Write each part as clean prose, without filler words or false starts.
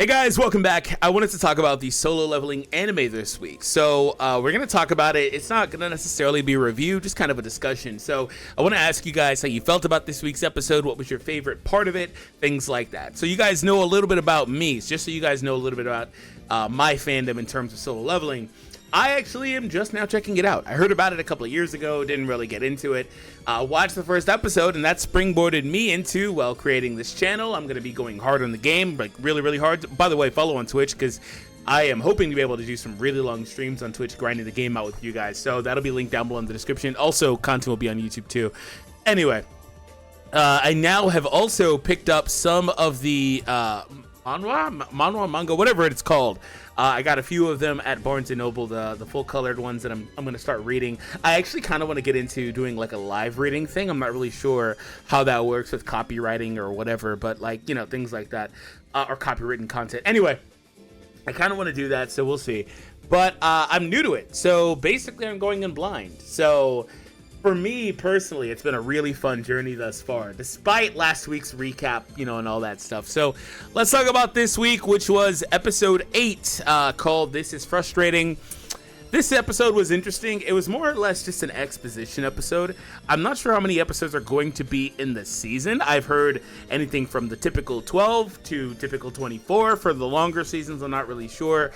Hey guys, welcome back. I wanted to talk about the solo leveling anime this week. So we're going to talk about it. It's not going to necessarily be a review, just kind of a discussion. So I want to ask you guys how you felt about this week's episode. What was your favorite part of it? Things like that. So you guys know a little bit about me, just so you guys know a little bit about my fandom in terms of solo leveling. I actually am just now checking it out. I heard about it a couple of years ago, didn't really get into it. Watched the first episode, and that springboarded me into, well, creating this channel. I'm going to be going hard on the game, like really hard. By the way, follow on Twitch, because I am hoping to be able to do some really long streams on Twitch, grinding the game out with you guys. So that'll be linked down below in the description. Also, content will be on YouTube too. Anyway, I now have also picked up some of the manga, whatever it's called. I got a few of them at Barnes & Noble, the full colored ones that I'm going to start reading. I actually kind of want to get into doing like a live reading thing. I'm not really sure how that works with copywriting or whatever, but like, you know, things like that, or copywritten content. Anyway, I kind of want to do that, so we'll see. But I'm new to it, so basically I'm going in blind. So for me personally, it's been a really fun journey thus far, despite last week's recap, you know, and all that stuff. So let's talk about this week, which was episode 8, called This Is Frustrating. This episode was interesting. It was more or less just an exposition episode. I'm not sure how many episodes are going to be in the season. I've heard anything from the typical 12 to typical 24 for the longer seasons. I'm not really sure.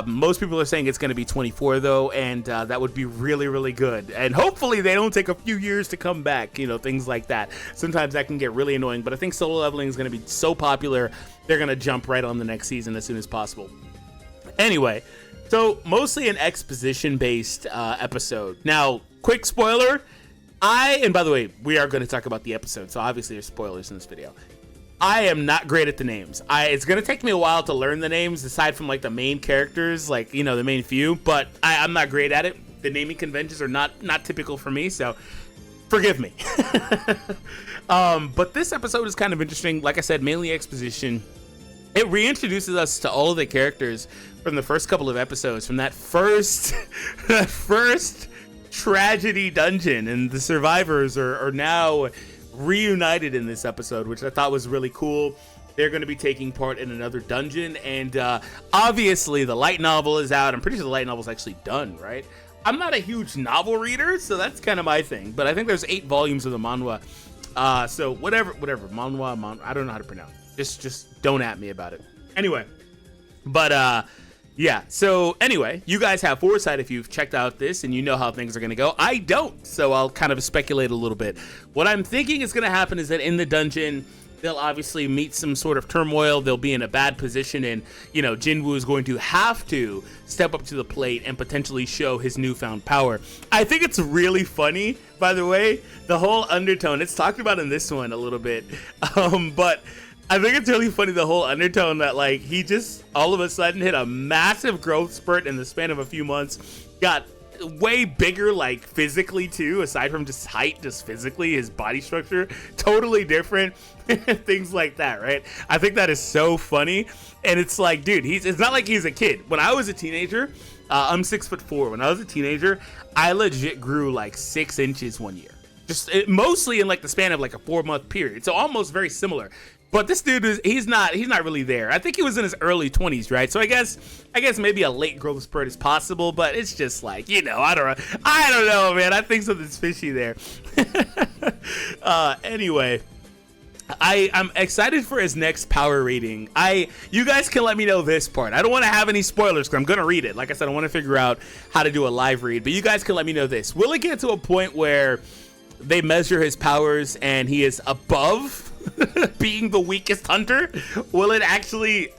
Most people are saying it's going to be 24 though, and that would be really good. And hopefully they don't take a few years to come back, you know, things like that. Sometimes that can get really annoying, but I think solo leveling is going to be so popular, they're going to jump right on the next season as soon as possible. Anyway, so mostly an exposition-based episode. Now, quick spoiler, and by the way, we are going to talk about the episode, so obviously there's spoilers in this video. I am not great at the names. It's going to take me a while to learn the names, aside from like the main characters, like, you know, the main few, but I'm not great at it. The naming conventions are not typical for me, so forgive me. But this episode is kind of interesting. Like I said, mainly exposition. It reintroduces us to all of the characters from the first couple of episodes, from that first tragedy dungeon, and the survivors are now reunited in this episode, which I thought was really cool. They're going to be taking part in another dungeon, and obviously the light novel is out. I'm pretty sure the light novel is actually done, right? I'm not a huge novel reader, so that's kind of my thing, but I think there's 8 volumes of the manhwa. So whatever, manhwa, I don't know how to pronounce it. Just don't at me about it. Anyway, but yeah, so anyway, you guys have foresight if you've checked out this and you know how things are going to go. I don't, so I'll kind of speculate a little bit. What I'm thinking is going to happen is that in the dungeon, they'll obviously meet some sort of turmoil. They'll be in a bad position, and, you know, Jinwoo is going to have to step up to the plate and potentially show his newfound power. I think it's really funny, by the way, the whole undertone. It's talked about in this one a little bit, but I think it's really funny, the whole undertone that, like, he just all of a sudden hit a massive growth spurt in the span of a few months, got way bigger, like, physically too, aside from just height, just physically, his body structure, totally different, things like that, right? I think that is so funny, and it's like, dude, it's not like he's a kid. When I was a teenager, I'm 6'4". When I was a teenager, I legit grew like 6 inches one year. Mostly in like the span of like a 4-month period, so almost very similar. But this dude he's not really there. I think he was in his early 20s, right? So I guess maybe a late growth spurt is possible, but it's just like, you know, I don't know, man. I think something's fishy there. Anyway, I'm excited for his next power rating. You guys can let me know this part. I don't want to have any spoilers because I'm going to read it. Like I said, I want to figure out how to do a live read, but you guys can let me know this. Will it get to a point where they measure his powers and he is above being the weakest hunter? Will it actually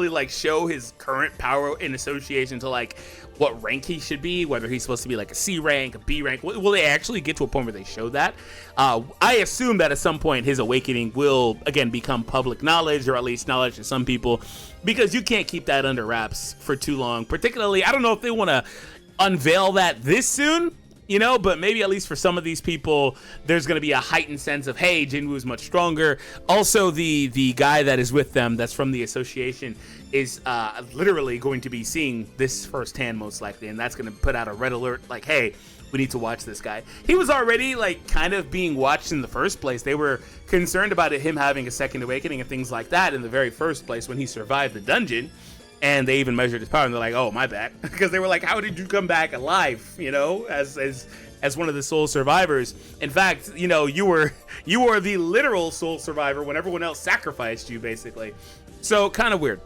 like show his current power in association to like what rank he should be, whether he's supposed to be like a C rank, a B rank? Will they actually get to a point where they show that? I assume that at some point his awakening will again become public knowledge, or at least knowledge to some people, because you can't keep that under wraps for too long. Particularly, I don't know if they want to unveil that this soon, you know, but maybe at least for some of these people, there's going to be a heightened sense of, hey, Jinwoo is much stronger. Also, the guy that is with them, that's from the association, is literally going to be seeing this firsthand, most likely, and that's going to put out a red alert, like, hey, we need to watch this guy. He was already, like, kind of being watched in the first place. They were concerned about him having a second awakening and things like that in the very first place when he survived the dungeon. And they even measured his power, and they're like, "Oh, my bad," because they were like, "How did you come back alive?" You know, as one of the sole survivors. In fact, you know, you were the literal sole survivor when everyone else sacrificed you, basically. So kind of weird.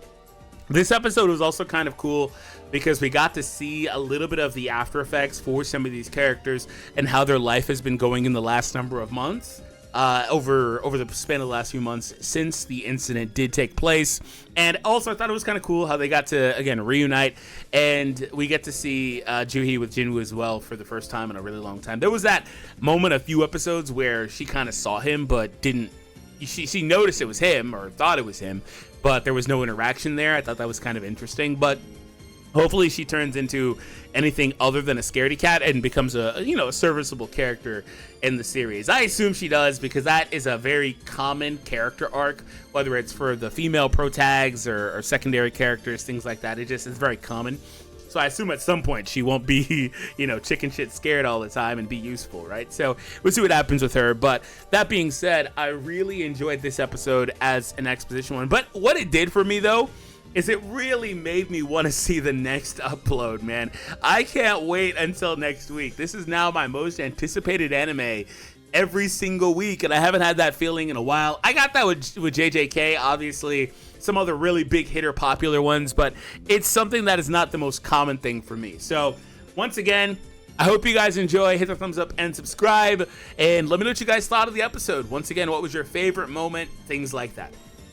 This episode was also kind of cool because we got to see a little bit of the after effects for some of these characters and how their life has been going in the last number of months. Over the span of the last few months since the incident did take place. And also I thought it was kind of cool how they got to, again, reunite, and we get to see Juhee with Jinwoo as well for the first time in a really long time. There was that moment a few episodes where she kind of saw him but didn't, she noticed it was him or thought it was him, but there was no interaction there. I thought that was kind of interesting, but hopefully she turns into anything other than a scaredy cat and becomes a serviceable character in the series. I assume she does, because that is a very common character arc, whether it's for the female protags or secondary characters, things like that. It just is very common. So I assume at some point she won't be, chicken shit scared all the time and be useful, right? So we'll see what happens with her. But that being said, I really enjoyed this episode as an exposition one. But what it did for me, though, is it really made me want to see the next upload, man. I can't wait until next week. This is now my most anticipated anime every single week, and I haven't had that feeling in a while. I got that with JJK, obviously, some other really big hitter popular ones, but it's something that is not the most common thing for me. So once again, I hope you guys enjoy. Hit the thumbs up and subscribe, and let me know what you guys thought of the episode. Once again, what was your favorite moment? Things like that.